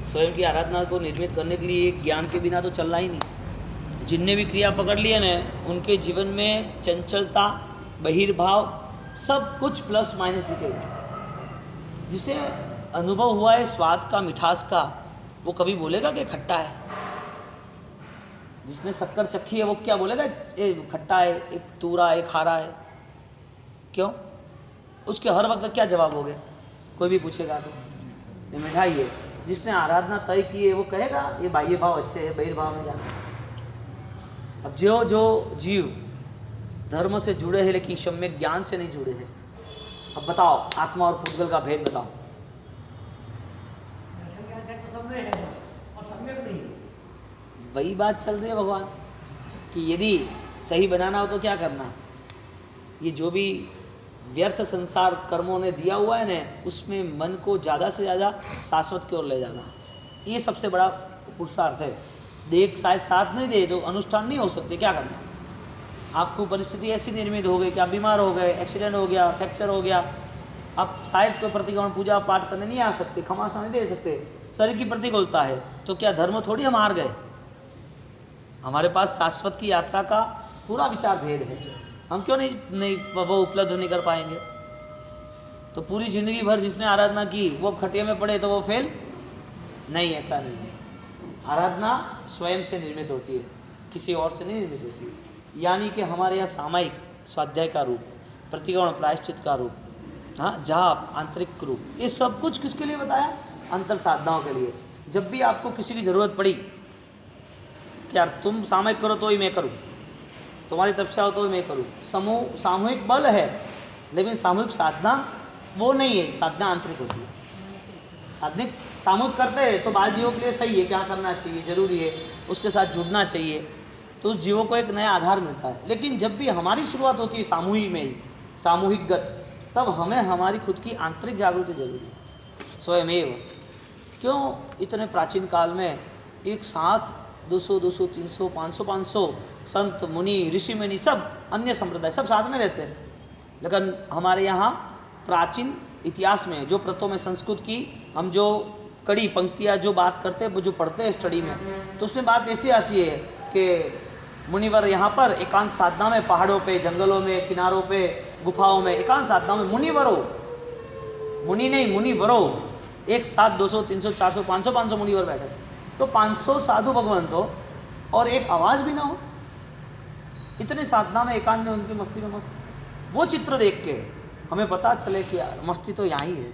स्वयं की आराधना को निर्मित करने के लिए ज्ञान के बिना तो चलना ही नहीं। जिनने भी क्रिया पकड़ लिए ना, उनके जीवन में चंचलता, बहिर्भाव, सब कुछ प्लस माइनस दिखेगा। जिसे अनुभव हुआ है स्वाद का, मिठास का, वो कभी बोलेगा कि खट्टा है? जिसने शक्कर चखी है वो क्या बोलेगा ये खट्टा है, एक तूरा है, खारा है? क्यों? उसके हर वक्त क्या जवाब होगे? कोई भी पूछेगा तो ये मिठाई है। जिसने आराधना तय की है वो कहेगा ये बाह्य भाव अच्छे है, बहिर्भाव में जाना। अब जो जो जीव धर्म से जुड़े हैं लेकिन सम्यक ज्ञान से नहीं जुड़े हैं, अब बताओ आत्मा और पुद्गल का भेद बताओ। वही बात चल रही है भगवान कि यदि सही बनाना हो तो क्या करना, ये जो भी व्यर्थ संसार कर्मों ने दिया हुआ है ना, उसमें मन को ज़्यादा से ज़्यादा शाश्वत की ओर ले जाना, ये सबसे बड़ा पुरुषार्थ है। देख शायद साथ नहीं दे तो अनुष्ठान नहीं हो सकते, क्या करना? आपको परिस्थिति ऐसी निर्मित हो गई कि आप बीमार हो गए, एक्सीडेंट हो गया, फ्रैक्चर हो गया, आप शायद कोई प्रतिक्रमण पूजा पाठ करने नहीं आ सकते, क्षमाशा नहीं दे सकते, शरीर की प्रतिकूलता है, तो क्या धर्म थोड़ी हम हार गए? हमारे पास शाश्वत की यात्रा का पूरा विचार भेद है, हम क्यों नहीं वो उपलब्ध नहीं कर पाएंगे? तो पूरी जिंदगी भर जिसने आराधना की वो खटिया में पड़े तो वो फेल नहीं, ऐसा नहीं है। आराधना स्वयं से निर्मित होती है, किसी और से नहीं निर्मित होती है। यानी कि हमारे यहाँ सामायिक स्वाध्याय का रूप, प्रतिक्रमण प्रायश्चित का रूप, हाँ, जाप, आंतरिक रूप, ये सब कुछ किसके लिए बताया? अंतर साधनाओं के लिए। जब भी आपको किसी की जरूरत पड़ी कि यार तुम सामयिक करो तो ही मैं करूँ, तुम्हारी तपस्या हो तो ही मैं करूँ, सामूहिक बल है लेकिन सामूहिक साधना वो नहीं है, साधना आंतरिक होती है। साधनिक सामूहिक करते हैं तो बाल जीवों के लिए सही है, क्या करना चाहिए, जरूरी है, उसके साथ जुड़ना चाहिए, तो उस जीवों को एक नया आधार मिलता है। लेकिन जब भी हमारी शुरुआत होती है सामूहिक में ही, सामूहिकगत, तब हमें हमारी खुद की आंतरिक जागृति जरूरी है, स्वयमेव। क्यों इतने प्राचीन काल में एक साथ 200, 300, 500 संत मुनि ऋषि मुनि सब अन्य संप्रदाय सब साथ में रहते हैं, लेकिन हमारे यहाँ प्राचीन इतिहास में जो प्रतों में संस्कृत की हम जो कड़ी पंक्तियाँ जो बात करते हैं, वो जो पढ़ते हैं स्टडी में, तो उसमें बात ऐसी आती है कि मुनिवर यहाँ पर एकांत साधना में, पहाड़ों पे, जंगलों में, किनारों पे, गुफाओं में एकांत साधना में मुनिवरों, मुनि नहीं मुनिवरों, एक साथ 200, 300, 400, 500 मुनिवर बैठे, तो 500 साधु भगवंत हो और एक आवाज़ भी ना हो, इतने साधना में एकांत में उनकी मस्ती में मस्त। वो चित्र देख के हमें पता चले कि मस्ती तो यहाँ ही है।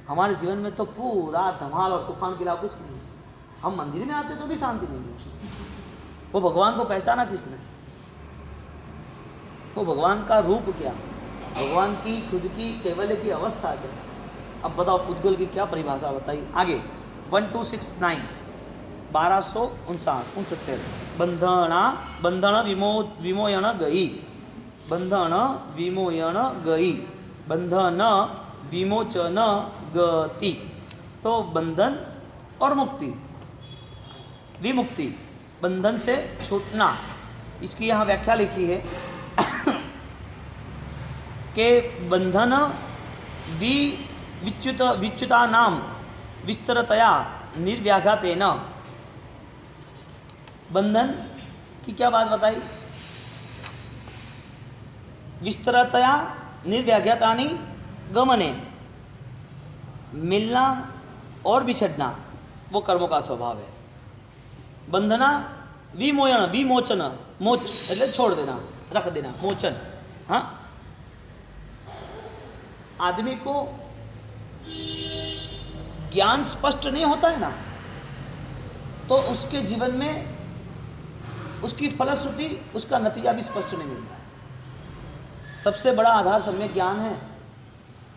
हमारे जीवन में तो पूरा धमाल और तूफान के अलावा कुछ नहीं है। हम मंदिर में आते तो भी शांति नहीं मिलती। वो भगवान को पहचाना किसने? वो भगवान का रूप क्या, भगवान की खुद की केवल की अवस्था क्या? अब बताओ पुद्गल की क्या परिभाषा बताई आगे। 1269 1269 बंधन विमोयन गई, बंधन विमोयन गई, बंधन विमोचन गति। तो बंधन और मुक्ति, विमुक्ति, बंधन से छूटना, इसकी यहाँ व्याख्या लिखी है कि बंधन विच्युता नाम विस्तरतया निर्व्याघातेन। बंधन की क्या बात बताई? विस्तरतया निर्व्याघातानि गमने, मिलना और बिछड़ना वो कर्मों का स्वभाव है। बंधना विमोचन, विमोचन, मोच એટલે छोड़ देना, रख देना, मोचन। हाँ, आदमी को ज्ञान स्पष्ट नहीं होता है ना, तो उसके जीवन में उसकी फलश्रुति, उसका नतीजा भी स्पष्ट नहीं मिलता है। सबसे बड़ा आधार सम्यक ज्ञान है,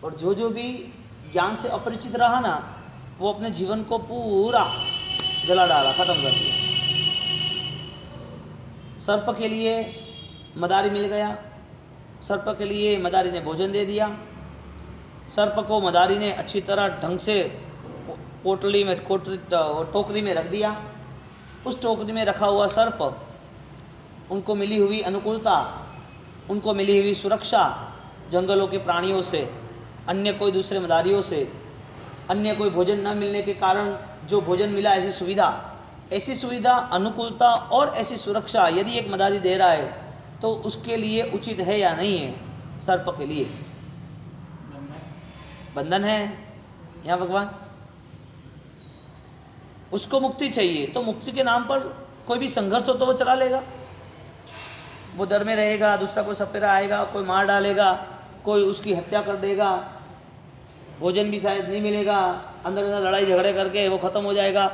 और जो भी ज्ञान से अपरिचित रहा ना, वो अपने जीवन को पूरा जला डाला, खत्म कर दिया। सर्प के लिए मदारी मिल गया, सर्प के लिए मदारी ने भोजन दे दिया, सर्प को मदारी ने अच्छी तरह ढंग से पोटली में टोकरी में रख दिया। उस टोकरी में रखा हुआ सर्प, उनको मिली हुई अनुकूलता, उनको मिली हुई सुरक्षा जंगलों के प्राणियों से, अन्य कोई दूसरे मदारियों से, अन्य कोई भोजन न मिलने के कारण जो भोजन मिला, ऐसी सुविधा, अनुकूलता और ऐसी सुरक्षा यदि एक मदारी दे रहा है तो उसके लिए उचित है या नहीं है? सर्प के लिए बंधन है या भगवान? उसको मुक्ति चाहिए, तो मुक्ति के नाम पर कोई भी संघर्ष हो तो वो चला लेगा, वो डर में रहेगा, दूसरा कोई सपेरा आएगा, कोई मार डालेगा, कोई उसकी हत्या कर देगा, भोजन भी शायद नहीं मिलेगा, अंदर अंदर लड़ाई झगड़े करके वो खत्म हो जाएगा।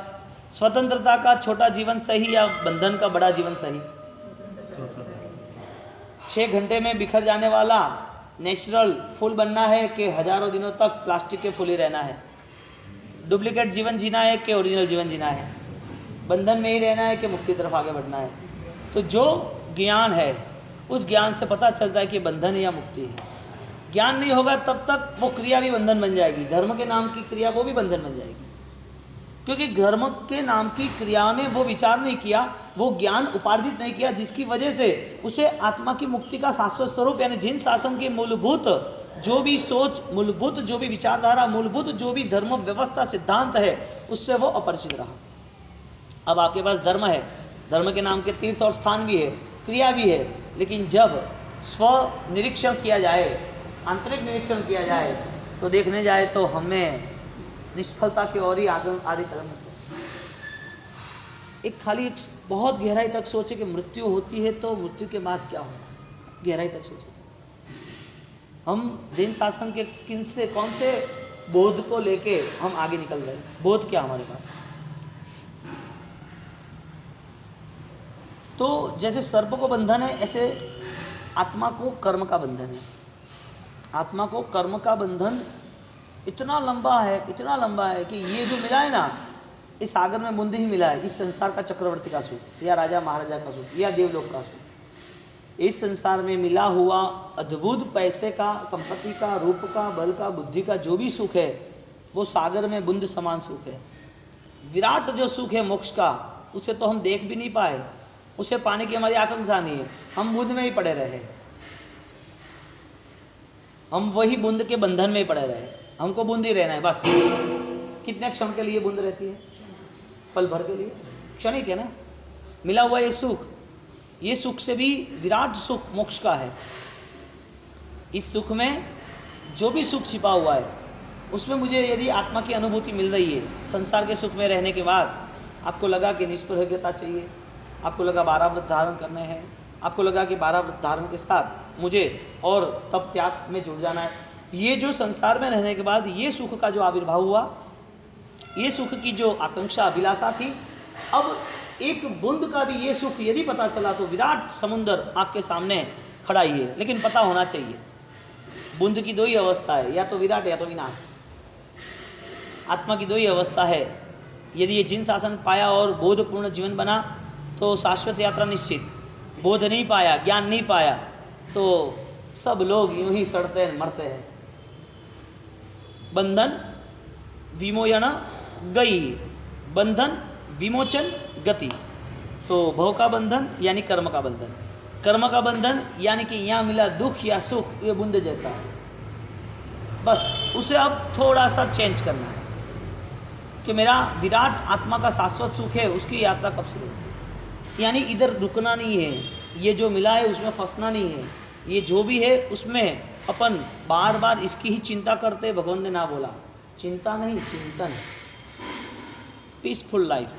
स्वतंत्रता का छोटा जीवन सही या बंधन का बड़ा जीवन सही? 6 घंटे में बिखर जाने वाला नेचुरल फूल बनना है कि हजारों दिनों तक प्लास्टिक के फूल ही रहना है? डुप्लीकेट जीवन जीना है कि ओरिजिनल जीवन जीना है? बंधन में ही रहना है कि मुक्ति तरफ आगे बढ़ना है? तो जो ज्ञान है उस ज्ञान से पता चलता है कि बंधन या मुक्ति है। ज्ञान नहीं होगा तब तक वो क्रिया भी बंधन बन जाएगी, धर्म के नाम की क्रिया वो भी बंधन बन जाएगी, क्योंकि धर्म के नाम की क्रिया ने वो विचार नहीं किया, वो ज्ञान उपार्जित नहीं किया जिसकी वजह से उसे आत्मा की मुक्ति का शाश्वत स्वरूप यानी जिन शासन की मूलभूत जो भी सोच, मूलभूत जो भी विचारधारा, मूलभूत जो भी धर्म व्यवस्था सिद्धांत है उससे वो अपरिचित रहा। अब आपके पास धर्म है, धर्म के नाम के तीर्थ और स्थान भी है, क्रिया भी है, लेकिन जब स्व निरीक्षण किया जाए, आंतरिक निरीक्षण किया जाए तो देखने जाए तो हमें निष्फलता की ओर ही आगे कदम होते। एक खाली एक बहुत गहराई तक सोचे कि मृत्यु होती है तो मृत्यु के बाद क्या होगा, गहराई तक सोचे। हम जैन शासन के किन से कौन से बोध को लेके हम आगे निकल रहे हैं? बोध क्या हमारे पास? तो जैसे सर्प को बंधन है ऐसे आत्मा को कर्म का बंधन है। आत्मा को कर्म का बंधन इतना लंबा है कि ये जो मिला है ना, इस सागर में बूंद ही मिला है, इस संसार का चक्रवर्ती का सुख या राजा महाराजा का सुख या देवलोक का सुख, इस संसार में मिला हुआ अद्भुत पैसे का, संपत्ति का, रूप का, बल का, बुद्धि का जो भी सुख है वो सागर में बूंद समान सुख है। विराट जो सुख है मोक्ष का, उसे तो हम देख भी नहीं पाए, उसे पाने की हमारी आकांक्षा नहीं है, हम बूंद में ही पड़े रहे, हम वही बूंद के बंधन में ही पड़े रहे, हमको बूंद ही रहना है बस। कितने क्षण के लिए बूंद रहती है? पल भर के लिए, क्षणिक है ना। मिला हुआ ये सुख से भी विराट सुख मोक्ष का है। इस सुख में जो भी सुख छिपा हुआ है उसमें मुझे यदि आत्मा की अनुभूति मिल रही है, संसार के सुख में रहने के बाद आपको लगा कि निष्प्रयोग्यता चाहिए, आपको लगा 12 व्रत धारण करने हैं, आपको लगा कि 12 व्रत धारण के साथ मुझे और तप त्याग में जुड़ जाना है, ये जो संसार में रहने के बाद ये सुख का जो आविर्भाव हुआ, ये सुख की जो आकांक्षा अभिलाषा थी, अब एक बूंद का भी ये सुख यदि पता चला तो विराट समुंदर आपके सामने खड़ा ही है। लेकिन पता होना चाहिए बूंद की 2 ही अवस्था है, या तो विराट या तो विनाश। आत्मा की 2 ही अवस्था है। यदि ये जिन शासन पाया और बोधपूर्ण जीवन बना तो शाश्वत यात्रा निश्चित। बोध नहीं पाया, ज्ञान नहीं पाया तो सब लोग यूं ही सड़ते हैं, मरते हैं। बंधन विमोचन गई, बंधन विमोचन गति। तो भव का बंधन यानी कर्म का बंधन, कर्म का बंधन यानी कि यहाँ मिला दुख या सुख, ये बूंद जैसा है, बस उसे अब थोड़ा सा चेंज करना है कि मेरा विराट आत्मा का शाश्वत सुख है, उसकी यात्रा कब शुरू होती है। यानी इधर रुकना नहीं है, ये जो मिला है उसमें फंसना नहीं है, ये जो भी है उसमें अपन बार बार इसकी ही चिंता करते। भगवान ने ना बोला चिंता नहीं, चिंतन, पीसफुल लाइफ,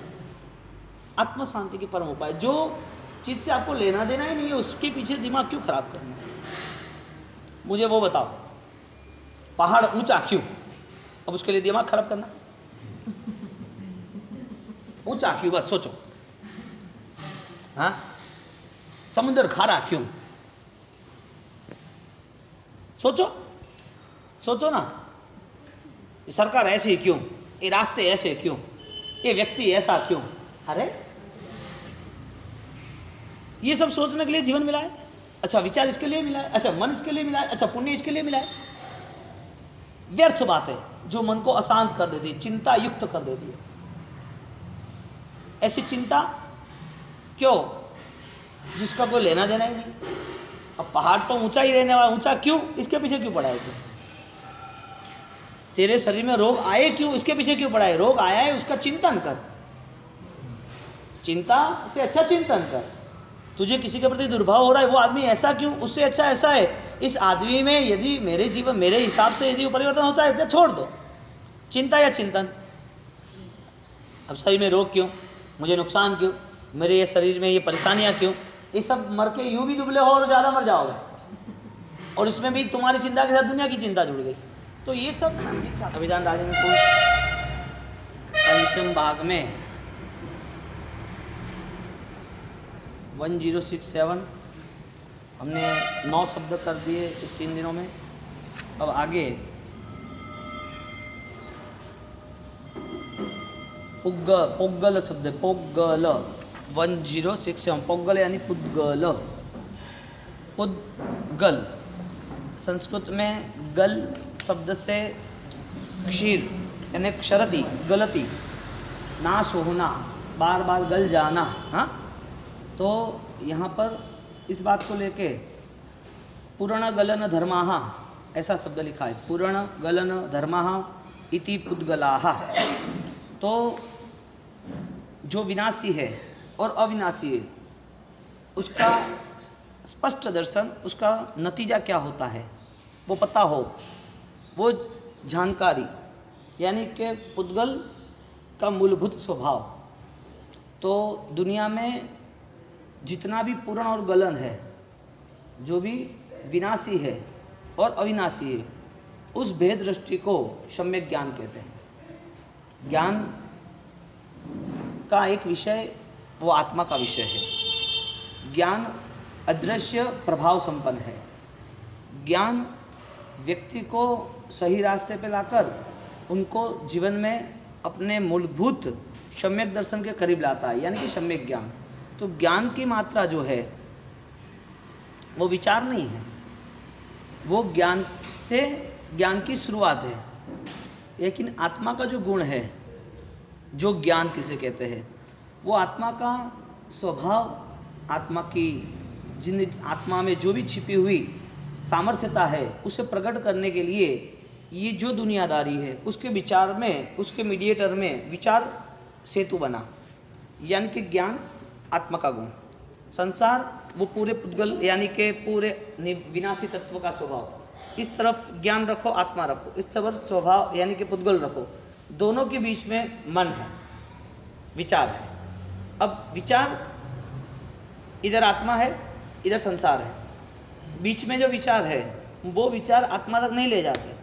आत्म शांति के परम उपाय। जो चीज़ से आपको लेना देना ही नहीं है उसके पीछे दिमाग क्यों खराब करना है? मुझे वो बताओ, पहाड़ ऊंचा क्यों? अब उसके लिए दिमाग खराब करना? ऊंचा क्यों? बस सोचो। हाँ, समुद्र खारा क्यों? सोचो ना। ये सरकार ऐसी क्यों? ये रास्ते ऐसे क्यों? ये व्यक्ति ऐसा क्यों? अरे ये सब सोचने के लिए जीवन मिला है। अच्छा, विचार इसके लिए मिला है, अच्छा मन इसके लिए मिला है, अच्छा पुण्य इसके लिए मिला है। व्यर्थ बातें जो मन को अशांत कर देती है, चिंता युक्त कर देती है। ऐसी चिंता क्यों जिसका कोई लेना देना ही नहीं? अब पहाड़ तो ऊंचा ही रहने वाला, ऊंचा क्यों? इसके पीछे क्यों पड़ा है? तेरे शरीर में रोग आए क्यों, इसके पीछे क्यों पड़ा है? रोग आया है, उसका चिंतन कर, चिंता से अच्छा चिंतन कर। तुझे किसी के प्रति दुर्भाव हो रहा है, वो आदमी ऐसा क्यों, उससे अच्छा ऐसा है, इस आदमी में यदि मेरे जीवन मेरे हिसाब से यदि परिवर्तन होता है तो छोड़ दो, चिंता या चिंतन। अब शरीर में रोग क्यों, मुझे नुकसान क्यों, मेरे ये शरीर में ये परेशानियां क्यों, ये सब मर के यूं भी दुबले हो और ज़्यादा मर जाओगे, और इसमें भी तुम्हारी चिंता के साथ दुनिया की चिंता जुड़ गई। तो ये सब अभिधान राजेंद्र पंचम भाग में 1067 हमने 9 शब्द कर दिए इस 3 दिनों में। अब आगे पुग्गल शब्द है, पुग्गल 1067, पुग्गल यानी पुद्गल, पुद्गल संस्कृत में गल शब्द से क्षीर यानी क्षरति, गलती, नाश होना, बार बार गल जाना। हाँ, तो यहाँ पर इस बात को लेके पूर्ण गलन धर्माः ऐसा शब्द लिखा है, पूर्ण गलन धर्माः इति पुद्गलाः। तो जो विनाशी है और अविनाशी है उसका स्पष्ट दर्शन, उसका नतीजा क्या होता है वो पता हो, वो जानकारी, यानी कि पुद्गल का मूलभूत स्वभाव। तो दुनिया में जितना भी पूर्ण और गलन है, जो भी विनाशी है और अविनाशी है, उस भेद दृष्टि को सम्यक ज्ञान कहते हैं। ज्ञान का एक विषय वो आत्मा का विषय है। ज्ञान अदृश्य प्रभाव संपन्न है। ज्ञान व्यक्ति को सही रास्ते पे लाकर उनको जीवन में अपने मूलभूत सम्यक दर्शन के करीब लाता है, यानी कि सम्यक ज्ञान। तो ज्ञान की मात्रा जो है वो विचार नहीं है, वो ज्ञान से ज्ञान की शुरुआत है। लेकिन आत्मा का जो गुण है, जो ज्ञान किसे कहते हैं, वो आत्मा का स्वभाव, आत्मा की जिंदगी, आत्मा में जो भी छिपी हुई सामर्थ्यता है उसे प्रकट करने के लिए ये जो दुनियादारी है उसके विचार में, उसके मीडिएटर में विचार सेतु बना, यानी कि ज्ञान आत्मा का गुण। संसार वो पूरे पुद्गल यानी कि पूरे विनाशी तत्व का स्वभाव, इस तरफ ज्ञान रखो, आत्मा रखो, इस तरफ स्वभाव यानी कि पुद्गल रखो, दोनों के बीच में मन है, विचार है। अब विचार इधर आत्मा है, इधर संसार है, बीच में जो विचार है वो विचार आत्मा तक नहीं ले जाते।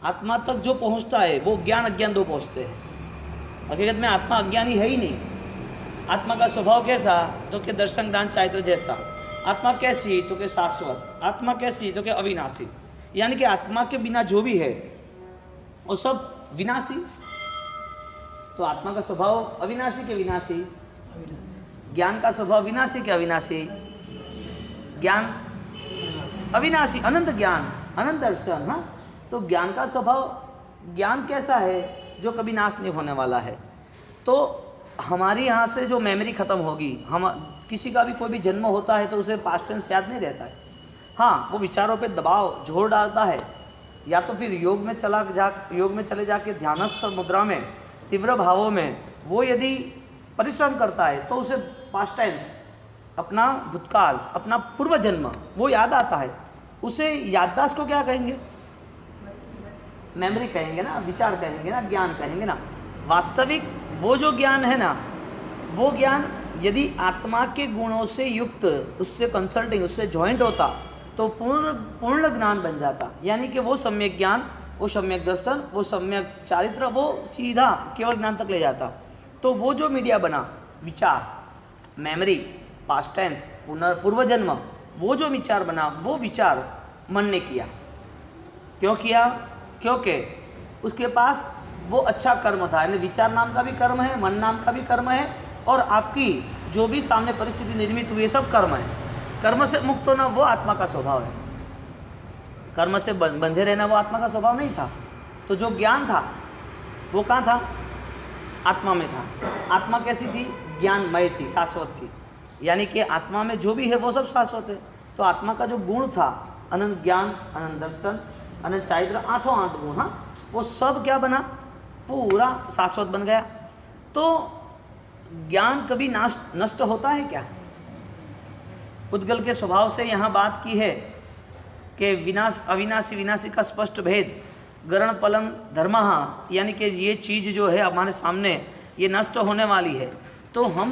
आत्मा तक जो पहुंचता है वो ज्ञान अज्ञान दो पहुंचते हैं। हकीकत में आत्मा अज्ञानी है ही नहीं। आत्मा का स्वभाव कैसा, तो कि दर्शन दान चारित्र जैसा। आत्मा कैसी, तो कि शाश्वत। आत्मा कैसी, तो कि अविनाशी। यानी कि आत्मा के बिना जो भी है वो सब विनाशी। तो आत्मा का स्वभाव अविनाशी के विनाशी, ज्ञान का स्वभाव विनाशी के अविनाशी। ज्ञान अविनाशी, अनंत ज्ञान, अनंत दर्शन। हाँ, तो ज्ञान का स्वभाव, ज्ञान कैसा है, जो कभी नाश नहीं होने वाला है। तो हमारी यहाँ से जो मेमोरी खत्म होगी, हम किसी का भी कोई भी जन्म होता है तो उसे पास्ट टेंस याद नहीं रहता है। हाँ, वो विचारों पे दबाव जोर डालता है, या तो फिर योग में चले जाके ध्यानस्थ मुद्रा में तीव्र भावों में वो यदि परिश्रम करता है तो उसे पास्ट टेंस, अपना भूतकाल, अपना पूर्व जन्म वो याद आता है। उसे याददाश्त को क्या कहेंगे, मेमोरी कहेंगे ना, विचार कहेंगे ना, ज्ञान कहेंगे ना। वास्तविक वो जो ज्ञान है ना, वो ज्ञान यदि आत्मा के गुणों से युक्त, उससे कंसल्टिंग, उससे जॉइंट होता तो पूर्ण ज्ञान बन जाता। यानी कि वो सम्यक ज्ञान, वो सम्यक दर्शन, वो सम्यक चारित्र, वो सीधा केवल ज्ञान तक ले जाता। तो वो जो मीडिया बना, विचार, मेमोरी, पास्ट टेंस, पूर्व जन्म, वो जो विचार बना, वो विचार मन ने किया। क्यों किया, क्योंकि उसके पास वो अच्छा कर्म था। यानी विचार नाम का भी कर्म है, मन नाम का भी कर्म है, और आपकी जो भी सामने परिस्थिति निर्मित हुई, सब कर्म है। कर्म से मुक्त होना वो आत्मा का स्वभाव है। कर्म से बंधे रहना वो आत्मा का स्वभाव नहीं था। तो जो ज्ञान था वो कहाँ था, आत्मा में था। आत्मा कैसी थी, ज्ञानमय थी, शाश्वत थी। यानी कि आत्मा में जो भी है वो सब शाश्वत है। तो आत्मा का जो गुण था, अनंत ज्ञान, अनंत दर्शन, અને ચારિત્ર 8 गुण, हाँ वो सब क्या बना, पूरा शाश्वत बन गया। तो ज्ञान कभी नष्ट होता है क्या? पुद्गल के स्वभाव से यहाँ बात की है कि विनाश अविनाशी विनाशी का स्पष्ट भेद, गरण पलम धर्म, यानी कि ये चीज़ जो है हमारे सामने ये नष्ट होने वाली है। तो हम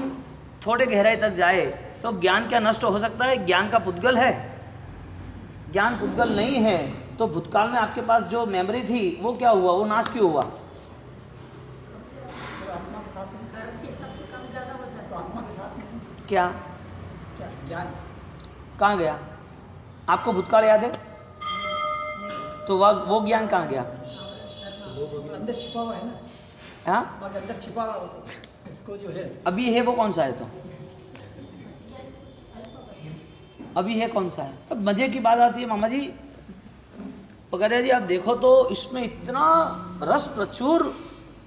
थोड़े गहराई तक जाए तो ज्ञान क्या नष्ट हो सकता है? ज्ञान का पुद्गल है? ज्ञान पुद्गल नहीं है तो भूतकाल में आपके पास जो मेमोरी थी वो क्या हुआ, वो नाश क्यों हुआ? क्या ज्ञान कहाँ गया? आपको भूतकाल याद है? तो वो ज्ञान कहाँ गया? अंदर छिपा हुआ है ना, हाँ अंदर छिपा हुआ उसको जो है अभी है, वो कौन सा है? तो अभी है कौन सा है? अब मजे की बात आती है मामा जी, पकड़िया जी, आप देखो तो इसमें इतना रस प्रचुर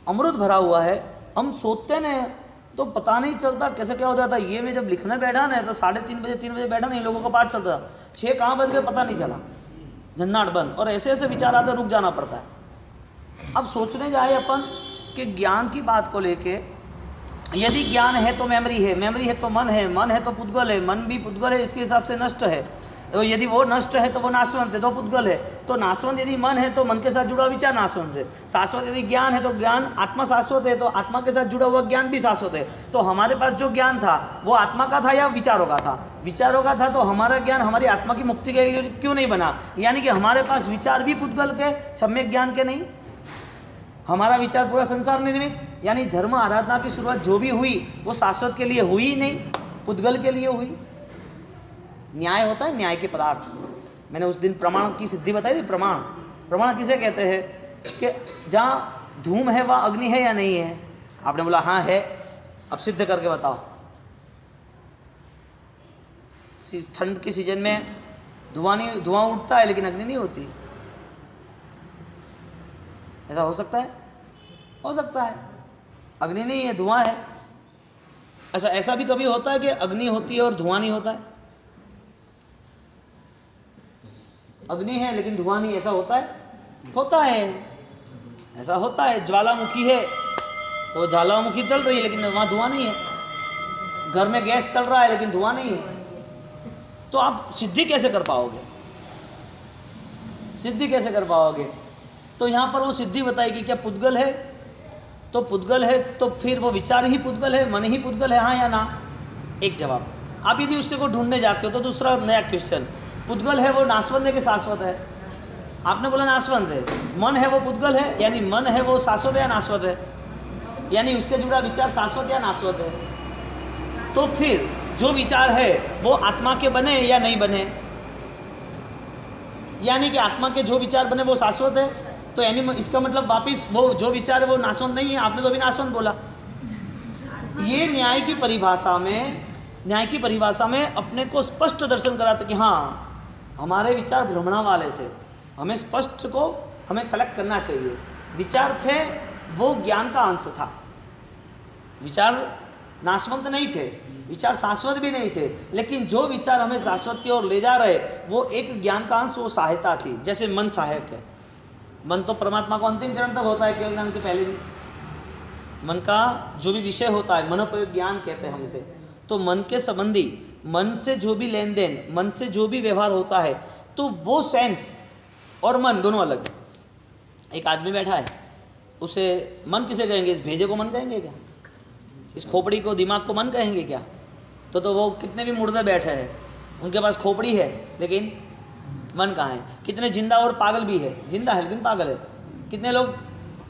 अमृत भरा हुआ है। हम सोते न तो पता नहीं चलता कैसे क्या हो जाता। ये मैं जब लिखने बैठा ना तो 3:30 बजे 3 बजे बैठा ना, इन लोगों का पाठ चलता, 6 कहाँ बज गए पता नहीं चला, झन्नाट बंद, और ऐसे ऐसे विचार आते, रुक जाना पड़ता है। अब सोचने जाए अपन कि ज्ञान की बात को लेके, यदि ज्ञान है तो मेमोरी है, मेमोरी है तो मन है, मन है तो पुद्गल है, मन भी पुद्गल है, इसके हिसाब से नष्ट है। तो यदि वो नष्ट है तो वो नाशवंत है, तो पुद्गल है। तो नाशवंत यदि मन है तो मन के साथ जुड़ा विचार नाशवंत है। शाश्वत यदि ज्ञान है तो ज्ञान, आत्मा शाश्वत है तो आत्मा के साथ जुड़ा हुआ ज्ञान भी शाश्वत है। तो हमारे पास जो ज्ञान था वो आत्मा का था या विचारों का था? विचारों का था। तो हमारा ज्ञान हमारी आत्मा की मुक्ति के लिए क्यों नहीं बना? यानी कि हमारे पास विचार भी पुद्गल के, सम्यक ज्ञान के नहीं। हमारा विचार पूरा संसार निर्मित, यानी धर्म आराधना की शुरुआत जो भी हुई वो शाश्वत के लिए हुई नहीं, पुद्गल के लिए हुई। न्याय होता है, न्याय के पदार्थ। मैंने उस दिन प्रमाण की सिद्धि बताई थी। प्रमाण, प्रमाण किसे कहते हैं? कि जहाँ धूम है वहाँ अग्नि है या नहीं है? आपने बोला हाँ है, अब सिद्ध करके बताओ। ठंड की सीजन में धुआं उठता है लेकिन अग्नि नहीं होती, ऐसा हो सकता है? हो सकता है, अग्नि नहीं है, धुआं है। ऐसा भी कभी होता है कि अग्नि होती है और धुआं नहीं होता है? अग्नि है लेकिन धुआं नहीं, ऐसा होता है? होता है, ऐसा होता है। ज्वालामुखी है तो ज्वालामुखी चल रही है लेकिन वहां धुआं नहीं है। घर में गैस चल रहा है लेकिन धुआं नहीं है। तो आप सिद्धि कैसे कर पाओगे? सिद्धि कैसे कर पाओगे? तो यहां पर वो सिद्धि बताएगी क्या पुद्गल है? तो पुद्गल है तो फिर वो विचार ही पुद्गल है, मन ही पुद्गल है, हाँ या ना? एक जवाब। आप यदि उसको ढूंढने जाते हो तो दूसरा नया क्वेश्चन, पुद्गल है वो नाशवंत है कि शाश्वत है? आपने बोला नाशवंत है। मन है वो पुद्गल है, यानी मन है वो शाश्वत है या नाशवत है? यानी उससे जुड़ा विचार शाश्वत या नाशवत है? तो फिर जो विचार है वो आत्मा के बने या नहीं बने? यानी कि आत्मा के जो विचार बने वो शाश्वत है, तो यानी इसका मतलब वापिस वो जो विचार है वो नाशवंत नहीं है। आपने तो अभी नाशवंत बोला। ये न्याय की परिभाषा में अपने को स्पष्ट दर्शन कराते कि हाँ हमारे विचार भ्रमणा वाले थे, हमें स्पष्ट को हमें कलेक्ट करना चाहिए। विचार थे वो ज्ञान का अंश था, विचार नाशवंत नहीं थे, विचार शाश्वत भी नहीं थे, लेकिन जो विचार हमें शाश्वत की ओर ले जा रहे वो एक ज्ञान का अंश, वो सहायता थी। जैसे मन सहायक है, मन तो परमात्मा को अंतिम चरण तक होता है, केवल ज्ञान के पहले भी। मन का जो भी विषय होता है, मनोपयोग ज्ञान कहते हैं हम इसे। तो मन के संबंधी, मन से जो भी लेन देन, मन से जो भी व्यवहार होता है, तो वो सेंस और मन दोनों अलग। एक आदमी बैठा है, उसे मन किसे कहेंगे? इस भेजे को मन कहेंगे क्या? इस खोपड़ी को, दिमाग को मन कहेंगे क्या? तो वो कितने भी मुर्दे बैठे हैं, उनके पास खोपड़ी है लेकिन मन कहाँ है? कितने जिंदा और पागल भी है, जिंदा है लेकिन पागल है। कितने लोग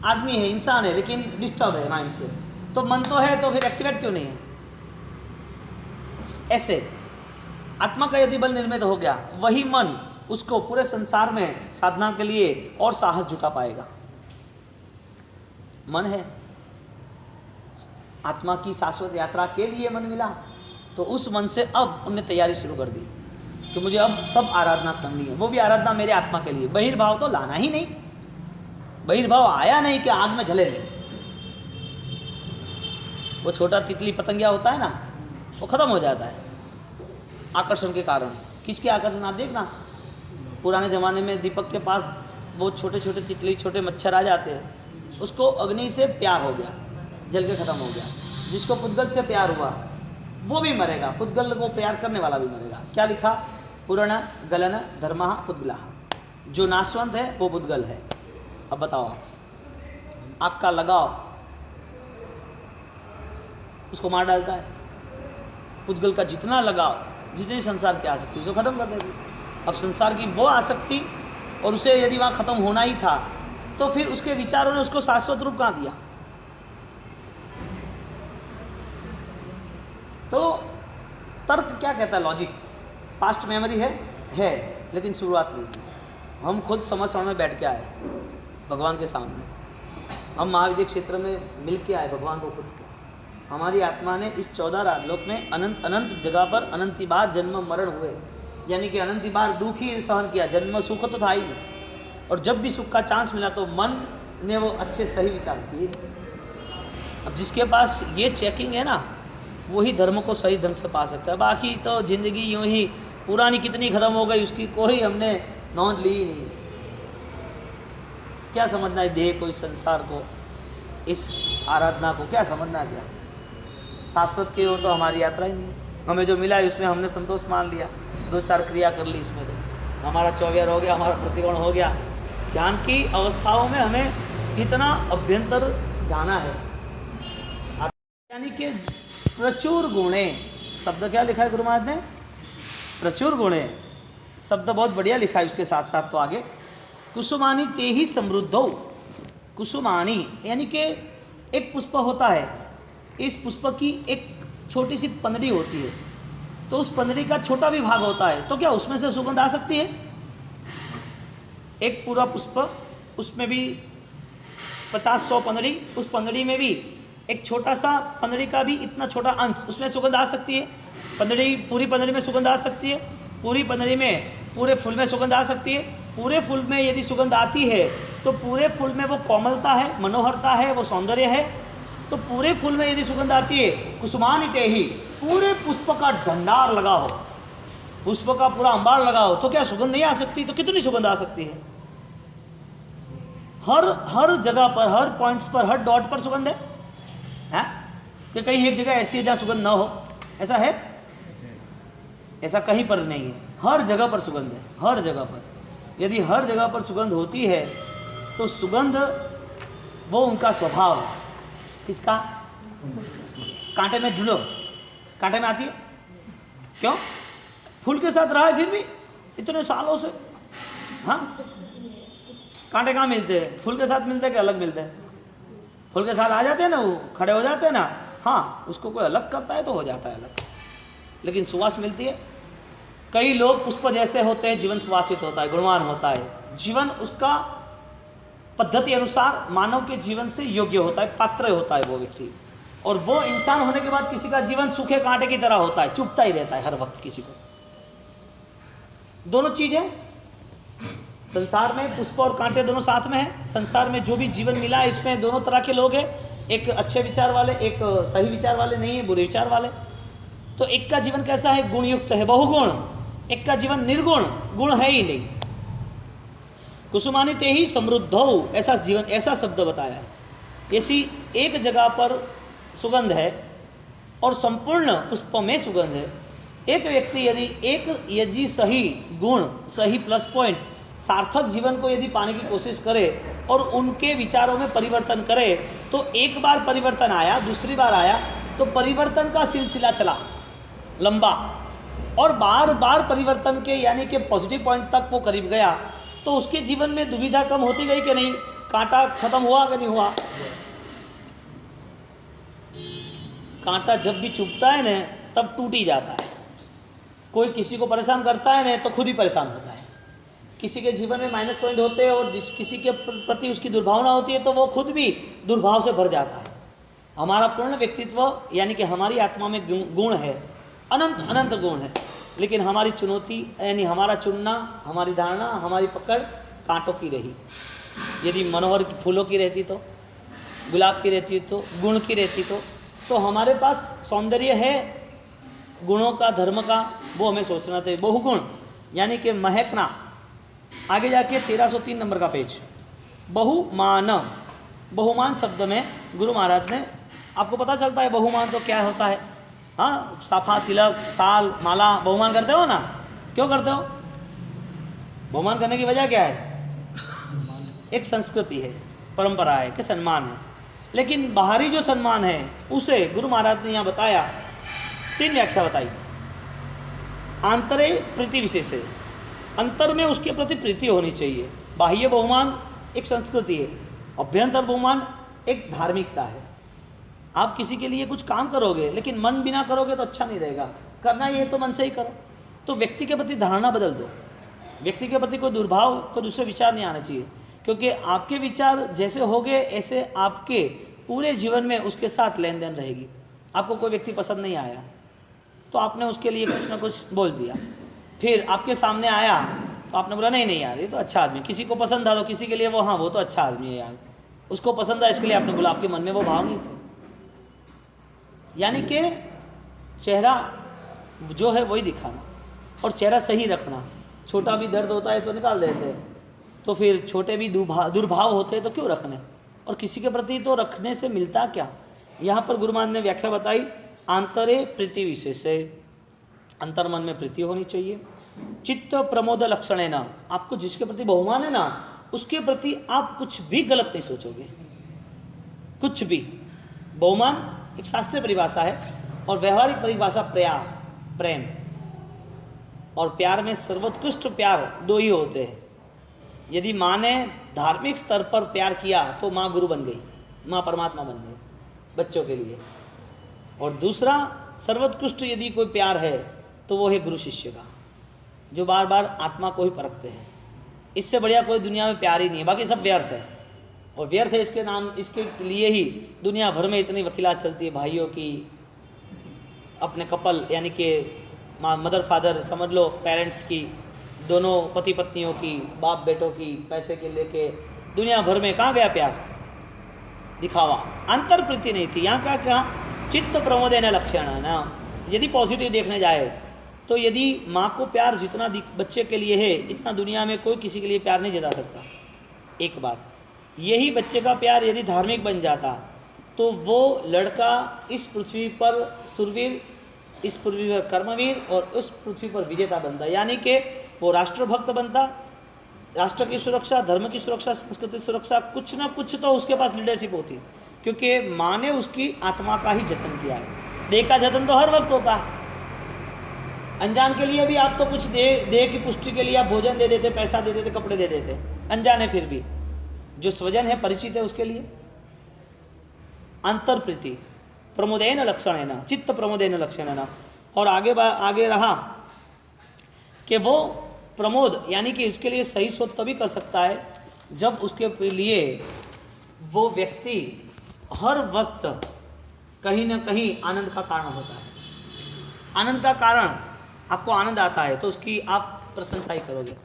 आदमी है, इंसान है लेकिन डिस्टर्ब है माइंड से। तो मन तो है तो फिर एक्टिवेट क्यों नहीं है? ऐसे आत्मा का यदि बल निर्मित हो गया, वही मन उसको पूरे संसार में साधना के लिए और साहस जुटा पाएगा। मन है, आत्मा की शाश्वत यात्रा के लिए मन मिला, तो उस मन से अब हमने तैयारी शुरू कर दी कि मुझे अब सब आराधना करनी है। वो भी आराधना मेरे आत्मा के लिए। बहिर्भाव तो लाना ही नहीं, बहिर्भाव आया नहीं कि आग में जले नहीं। वो छोटा तितली पतंगिया होता है ना, वो खत्म हो जाता है आकर्षण के कारण। किसके आकर्षण? आप देखना, पुराने ज़माने में दीपक के पास वो छोटे छोटे तितली, छोटे मच्छर आ जाते हैं, उसको अग्नि से प्यार हो गया, जल के खत्म हो गया। जिसको पुद्गल से प्यार हुआ वो भी मरेगा, पुद्गल को प्यार करने वाला भी मरेगा। क्या लिखा? पुरण गलन धर्म पुद्गला, जो नाशवंत है वो पुद्गल है। अब बताओ, आग का लगाव उसको मार डालता है, पुद्गल का जितना लगाव, जितनी संसार की आसक्ति उसको खत्म कर देगी। अब संसार की वो आसक्ति, और उसे यदि वहाँ खत्म होना ही था तो फिर उसके विचारों ने उसको शाश्वत रूप कहाँ दिया? तो तर्क क्या कहता है? लॉजिक, पास्ट मेमोरी है, लेकिन शुरुआत नहीं की। हम खुद समझ में बैठ के आए भगवान के सामने, हम महाविद्य क्षेत्र में मिल के आए भगवान को खुद को। हमारी आत्मा ने इस 14 राजलोक में अनंत अनंत जगह पर अनंत बार जन्म मरण हुए, यानी कि अनंत बार दुख ही सहन किया, जन्म सुख तो था ही नहीं। और जब भी सुख का चांस मिला तो मन ने वो अच्छे सही विचार किए। अब जिसके पास ये चेकिंग है ना, वही धर्म को सही ढंग से पा सकता है। बाकी तो जिंदगी यूं ही पुरानी कितनी खत्म हो गई उसकी कोई हमने नोंद ली ही नहीं। क्या समझना है देह को, इस संसार को, इस आराधना को क्या समझना है? क्या शाश्वत की ओर तो हमारी यात्रा ही नहीं। हमें जो मिला है उसमें हमने संतोष मान लिया, 2-4 क्रिया कर ली, इसमें तो हमारा 24 हो गया, हमारा प्रतिकोण हो गया। ज्ञान की अवस्थाओं में हमें कितना अभ्यंतर जाना है, यानी कि प्रचुर गुणे। शब्द क्या लिखा है गुरु महाराज ने? प्रचुर गुणे शब्द बहुत बढ़िया लिखा है। उसके साथ साथ तो आगे कुसुमानी ते ही समृद्धो, कुसुमानी यानी कि एक पुष्प होता है, इस पुष्प की एक छोटी सी पनड़ी होती है, तो उस पनड़ी का छोटा भी भाग होता है, तो क्या उसमें से सुगंध आ सकती है? एक पूरा पुष्प, उसमें भी 50-100 पनड़ी, उस पनड़ी में भी एक छोटा सा पनड़ी का भी इतना छोटा अंश, उसमें सुगंध आ सकती है? पनड़ी, पूरी पनड़ी में सुगंध आ सकती है? पूरी पनड़ी में, पूरे फूल में सुगंध आ सकती है? पूरे फूल में यदि सुगंध आती है तो पूरे फूल में वो कोमलता है, मनोहरता है, वो सौंदर्य है। तो पूरे फूल में यदि सुगंध आती है, कुसुमानिते ही, पूरे पुष्प का भंडार लगा हो, पुष्प का पूरा अंबार लगा हो, तो क्या सुगंध नहीं आ सकती? तो कितनी सुगंध आ सकती है? हर जगह पर, हर पॉइंट्स पर, हर डॉट पर सुगंध है कि कहीं एक जगह ऐसी है जहाँ सुगंध ना हो? ऐसा है? ऐसा कहीं पर नहीं है, हर जगह पर सुगंध है, हर जगह पर। यदि हर जगह पर सुगंध होती है तो सुगंध वो उनका स्वभाव है। किसका? कांटे में ढूंढो, कांटे में आती है क्यों? फूल के साथ रहा है फिर भी इतने सालों से। हाँ, कांटे कहाँ मिलते हैं? फूल के साथ मिलते हैं कि अलग मिलते हैं? फूल के साथ आ जाते हैं ना, वो खड़े हो जाते हैं ना। हाँ, उसको कोई अलग करता है तो हो जाता है अलग, लेकिन सुवास मिलती है। कई लोग पुष्प जैसे होते हैं, जीवन सुवासित होता है, गुणवान होता है, जीवन उसका पद्धति अनुसार मानव के जीवन से योग्य होता है, पात्र होता है वो व्यक्ति। और वो इंसान होने के बाद किसी का जीवन सूखे कांटे की तरह होता है, चुभता ही रहता है हर वक्त किसी को। दोनों चीजें संसार में, पुष्प और कांटे दोनों साथ में है। संसार में जो भी जीवन मिला है इसमें दोनों तरह के लोग हैं, एक अच्छे विचार वाले, एक सही विचार वाले नहीं है, बुरे विचार वाले। तो एक का जीवन कैसा है? गुणयुक्त है, बहुगुण। एक का जीवन निर्गुण, गुण है ही नहीं। कुसुमानिते ही समृद्धौ, ऐसा जीवन, ऐसा शब्द बताया है। ऐसी एक जगह पर सुगंध है और संपूर्ण पुष्प में सुगंध है। एक व्यक्ति यदि सही गुण, सही प्लस पॉइंट, सार्थक जीवन को यदि पाने की कोशिश करे और उनके विचारों में परिवर्तन करे, तो एक बार परिवर्तन आया, दूसरी बार आया, तो परिवर्तन का सिलसिला चला लंबा, और बार बार परिवर्तन के यानी कि पॉजिटिव पॉइंट तक वो करीब गया, तो उसके जीवन में दुविधा कम होती गई कि नहीं? कांटा खत्म हुआ कि नहीं हुआ? कांटा जब भी चुभता है ना तब टूट ही जाता है। कोई किसी को परेशान करता है ना तो खुद ही परेशान होता है। किसी के जीवन में माइनस पॉइंट होते हैं और किसी के प्रति उसकी दुर्भावना होती है तो वो खुद भी दुर्भाव से भर जाता है। हमारा पूर्ण व्यक्तित्व यानी कि हमारी आत्मा में गुण है, अनंत अनंत गुण है, लेकिन हमारी चुनौती यानी हमारा चुनना, हमारी धारणा, हमारी पकड़ कांटों की रही। यदि मनोहर फूलों की रहती तो, गुलाब की रहती तो, गुण की रहती तो हमारे पास सौंदर्य है, गुणों का, धर्म का, वो हमें सोचना चाहिए। बहुगुण यानी कि महकना, आगे जाके 1303 नंबर का पेज, बहुमान। बहुमान शब्द में गुरु महाराज ने, आपको पता चलता है बहुमान तो क्या होता है? हाँ, साफा, तिलक, साल, माला, बहुमान करते हो ना? क्यों करते हो? बहुमान करने की वजह क्या है? एक संस्कृति है, परंपरा है कि सम्मान है। लेकिन बाहरी जो सम्मान है उसे गुरु महाराज ने यहाँ बताया, 3 व्याख्या बताई। आंतरे प्रीति विशेष है, अंतर में उसके प्रति प्रीति होनी चाहिए। बाह्य बहुमान एक संस्कृति है, अभ्यंतर बहुमान एक धार्मिकता है। आप किसी के लिए कुछ काम करोगे लेकिन मन बिना करोगे तो अच्छा नहीं रहेगा। करना ये तो मन से ही करो। तो व्यक्ति के प्रति धारणा बदल दो। व्यक्ति के प्रति कोई दुर्भाव, कोई दूसरे विचार नहीं आना चाहिए, क्योंकि आपके विचार जैसे होंगे ऐसे आपके पूरे जीवन में उसके साथ लेन देन रहेगी। आपको कोई व्यक्ति पसंद नहीं आया तो आपने उसके लिए कुछ ना कुछ बोल दिया, फिर आपके सामने आया तो आपने बोला नहीं यार ये तो अच्छा आदमी। किसी को पसंद था तो किसी के लिए वो, हाँ वो तो अच्छा आदमी है यार, उसको पसंद था इसके लिए आपने बोला, आपके मन में वो भाव नहीं थे। यानी कि चेहरा जो है वही दिखाना और चेहरा सही रखना। छोटा भी दर्द होता है तो निकाल देते हैं, तो फिर छोटे भी दुर्भाव होते हैं तो क्यों रखने? और किसी के प्रति तो रखने से मिलता क्या? यहाँ पर गुरु महाराज ने व्याख्या बताई, आंतरे प्रीति विशेष है, अंतर मन में प्रीति होनी चाहिए। चित्त प्रमोद लक्षण है ना, आपको जिसके प्रति बहुमान है ना उसके प्रति आप कुछ भी गलत नहीं सोचोगे, कुछ भी। बहुमान एक शास्त्रीय परिभाषा है और व्यवहारिक परिभाषा प्यार, प्रेम। और प्यार में सर्वोत्कृष्ट प्यार 2 ही होते हैं। यदि माँ ने धार्मिक स्तर पर प्यार किया तो माँ गुरु बन गई, माँ परमात्मा बन गई बच्चों के लिए। और दूसरा सर्वोत्कृष्ट यदि कोई प्यार है तो वो है गुरु शिष्य का, जो बार बार आत्मा को ही परखते हैं। इससे बढ़िया कोई दुनिया में प्यार ही नहीं है, बाकी सब व्यर्थ है। और व्यर्थ है इसके नाम, इसके लिए ही दुनिया भर में इतनी वकीलात चलती है भाइयों की, अपने कपल यानी कि मदर फादर समझ लो, पेरेंट्स की, दोनों पति पत्नियों की, बाप बेटों की, पैसे के लेके दुनिया भर में। कहाँ गया प्यार? दिखावा, अंतर प्रीति नहीं थी। यहाँ का क्या? चित्त प्रमोदेन लक्षण ना। यदि पॉजिटिव देखने जाए तो यदि माँ को प्यार जितना बच्चे के लिए है इतना दुनिया में कोई किसी के लिए प्यार नहीं जता सकता। एक बात, यही बच्चे का प्यार यदि धार्मिक बन जाता तो वो लड़का इस पृथ्वी पर सुरवीर, इस पृथ्वी पर कर्मवीर और उस पृथ्वी पर विजेता बनता। यानी कि वो राष्ट्रभक्त बनता, राष्ट्र की सुरक्षा, धर्म की सुरक्षा, संस्कृति की सुरक्षा, कुछ ना कुछ तो उसके पास लीडरशिप होती, क्योंकि माँ ने उसकी आत्मा का ही जतन किया है। देह का जतन तो हर वक्त होता है। अनजान के लिए भी आप तो कुछ देह की पुष्टि के लिए आप भोजन दे देते, पैसा दे देते, कपड़े दे देते, अनजान है। फिर भी जो स्वजन है, परिचित है, उसके लिए अंतर प्रीति प्रमोदेन लक्षण है ना, चित्त प्रमोदेन लक्षण है ना। और आगे रहा कि वो प्रमोद यानी कि उसके लिए सही सोच तभी कर सकता है जब उसके लिए वो व्यक्ति हर वक्त कहीं ना कहीं आनंद का कारण होता है। आनंद का कारण, आपको आनंद आता है तो उसकी आप प्रशंसा ही करोगे।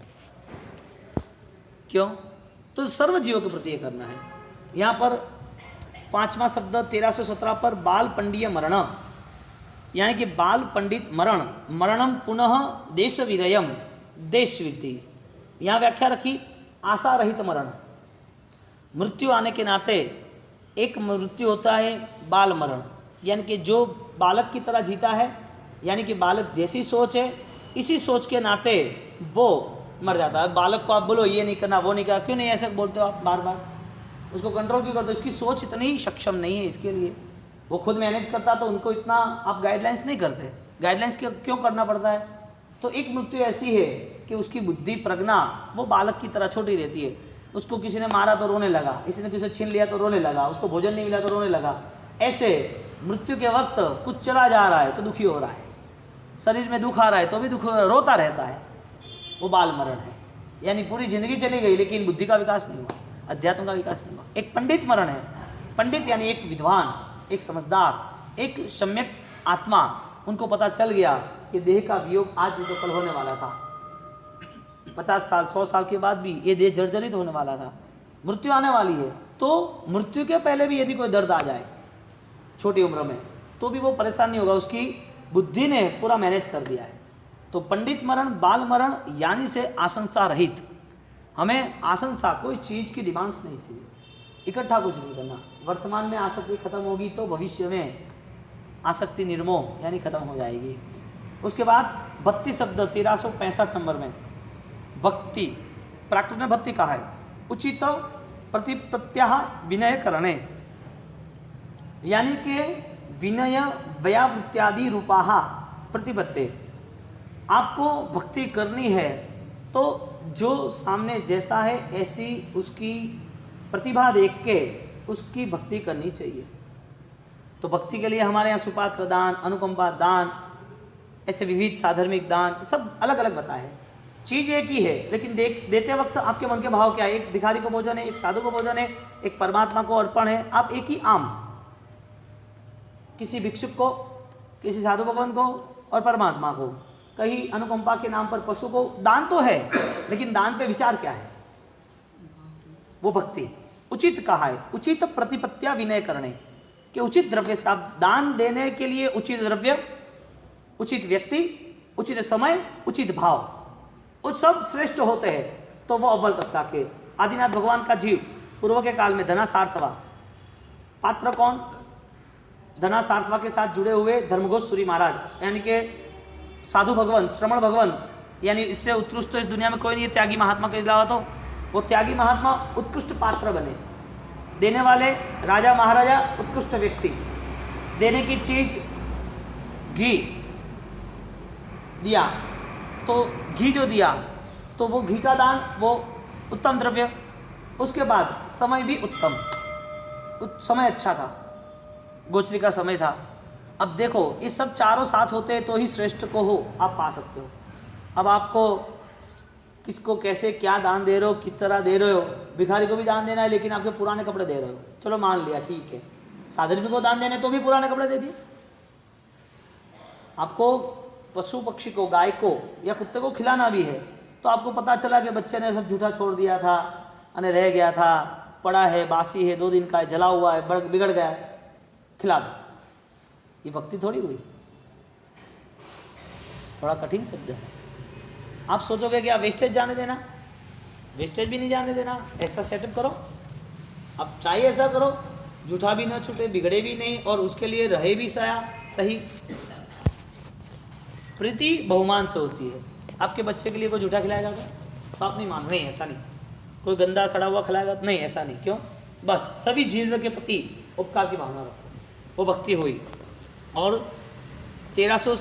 क्यों? तो सर्व जीवों के प्रति ये करना है। यहाँ पर 5वां शब्द 1317 पर बाल पंडीय मरण, यानी कि बाल पंडित मरण, मरणम पुनः देश विरयम, देश विरति। यहाँ व्याख्या रखी आशा रहित मरण। मृत्यु आने के नाते एक मृत्यु होता है बाल मरण, यानी कि जो बालक की तरह जीता है, यानी कि बालक जैसी सोच है इसी सोच के नाते वो मर जाता है। बालक को आप बोलो ये नहीं करना, वो नहीं करना, क्यों नहीं ऐसे बोलते हो आप बार बार? उसको कंट्रोल क्यों करते हो? इसकी सोच इतनी सक्षम नहीं है इसके लिए, वो खुद मैनेज करता तो उनको इतना आप गाइडलाइंस नहीं करते। गाइडलाइंस क्यों करना पड़ता है? तो एक मृत्यु ऐसी है कि उसकी बुद्धि प्रज्ञा वो बालक की तरह छोटी रहती है। उसको किसी ने मारा तो रोने लगा, किसी ने किसी छीन लिया तो रोने लगा, उसको भोजन नहीं मिला तो रोने लगा। ऐसे मृत्यु के वक्त कुछ चला जा रहा है तो दुखी हो रहा है, शरीर में दुख आ रहा है तो भी दुख रोता रहता है, वो बाल मरण है। यानी पूरी जिंदगी चली गई लेकिन बुद्धि का विकास नहीं हुआ, अध्यात्म का विकास नहीं हुआ। एक पंडित मरण है। पंडित यानी एक विद्वान, एक समझदार, एक सम्यक आत्मा। उनको पता चल गया कि देह का वियोग आज भी तो कल होने वाला था, 50 साल 100 साल के बाद भी ये देह जर्जरित होने वाला था, मृत्यु आने वाली है। तो मृत्यु के पहले भी यदि कोई दर्द आ जाए छोटी उम्र में तो भी वो परेशान नहीं होगा, उसकी बुद्धि ने पूरा मैनेज कर दिया है। तो पंडित मरण, बाल मरण यानी से आशंसा रहित, हमें आशंसा, कोई चीज़ की डिमांड्स नहीं चाहिए, इकट्ठा कुछ नहीं करना। वर्तमान में आसक्ति खत्म होगी तो भविष्य में आसक्ति निर्मोह यानी खत्म हो जाएगी। उसके बाद 32 शब्द 1365 नंबर में भक्ति, प्राकृत में भक्ति कहा है, उचित प्रतिप्रत्याह विनय करणे, यानी कि विनय व्यावृत्यादि रूपाहा प्रतिपत्ते। आपको भक्ति करनी है तो जो सामने जैसा है ऐसी उसकी प्रतिभा देख के उसकी भक्ति करनी चाहिए। तो भक्ति के लिए हमारे यहाँ सुपात्र दान, अनुकंपा दान, ऐसे विविध साधर्मिक दान सब अलग अलग बताए हैं। चीज एक ही है, लेकिन देते वक्त आपके मन के भाव क्या है। एक भिखारी को भोजन है, एक साधु को भोजन है, एक परमात्मा को अर्पण है। आप एक ही आम, किसी भिक्षुक को, किसी साधु भगवान को और परमात्मा को, कहीं अनुकंपा के नाम पर पशु को, दान तो है लेकिन दान पे विचार क्या है, वो भक्ति। उचित कहा है, उचित प्रतिपत्तिया विनय करने कि उचित द्रव्य से आप दान देने के लिए उचित द्रव्य, उचित व्यक्ति, उचित समय, उचित भाव, वो सब श्रेष्ठ होते हैं। तो वो अव्वल कक्षा के आदिनाथ भगवान का जीव पूर्व के काल में धनासारसवा, पात्र कौन, धनासारसवा के साथ जुड़े हुए धर्मघोष सूरी महाराज, यानी कि साधु भगवान, श्रमण भगवान, यानी इससे उत्कृष्ट तो इस दुनिया में कोई नहीं है त्यागी महात्मा के अलावा। तो वो त्यागी महात्मा उत्कृष्ट पात्र बने, देने वाले राजा महाराजा उत्कृष्ट व्यक्ति, देने की चीज घी दिया, तो घी जो दिया तो वो घी का दान, वो उत्तम द्रव्य। उसके बाद समय भी उत्तम, समय अच्छा था, गोचरी का समय था। अब देखो ये सब चारों साथ होते हैं तो ही श्रेष्ठ को हो आप पा सकते हो। अब आपको किसको कैसे क्या दान दे रहे हो, किस तरह दे रहे हो। भिखारी को भी दान देना है लेकिन आपके पुराने कपड़े दे रहे हो, चलो मान लिया ठीक है। साधर्मी को दान देने तो भी पुराने कपड़े दे दिए। आपको पशु पक्षी को, गाय को या कुत्ते को खिलाना भी है तो आपको पता चला कि बच्चे ने सब झूठा छोड़ दिया था, अने रह गया था, पड़ा है, बासी है, 2 दिन का है, जला हुआ है, बिगड़ गया है, खिला दो। ये भक्ति थोड़ी हुई, थोड़ा कठिन शब्द है। आप सोचोगे कि आप वेस्टेज जाने देना, वेस्टेज भी नहीं जाने देना, ऐसा सेटअप करो, आप ट्राई ऐसा करो, झूठा भी ना छूटे, बिगड़े भी नहीं और उसके लिए रहे भी सही। प्रीति बहुमान से होती है। आपके बच्चे के लिए कोई झूठा खिलाया जाता तो आप नहीं मान, नहीं ऐसा नहीं। कोई गंदा सड़ा हुआ खिलाएगा नहीं, ऐसा नहीं। क्यों? बस सभी जीव के प्रति उपकार की भावना रखो, वो भक्ति हुई। और 1300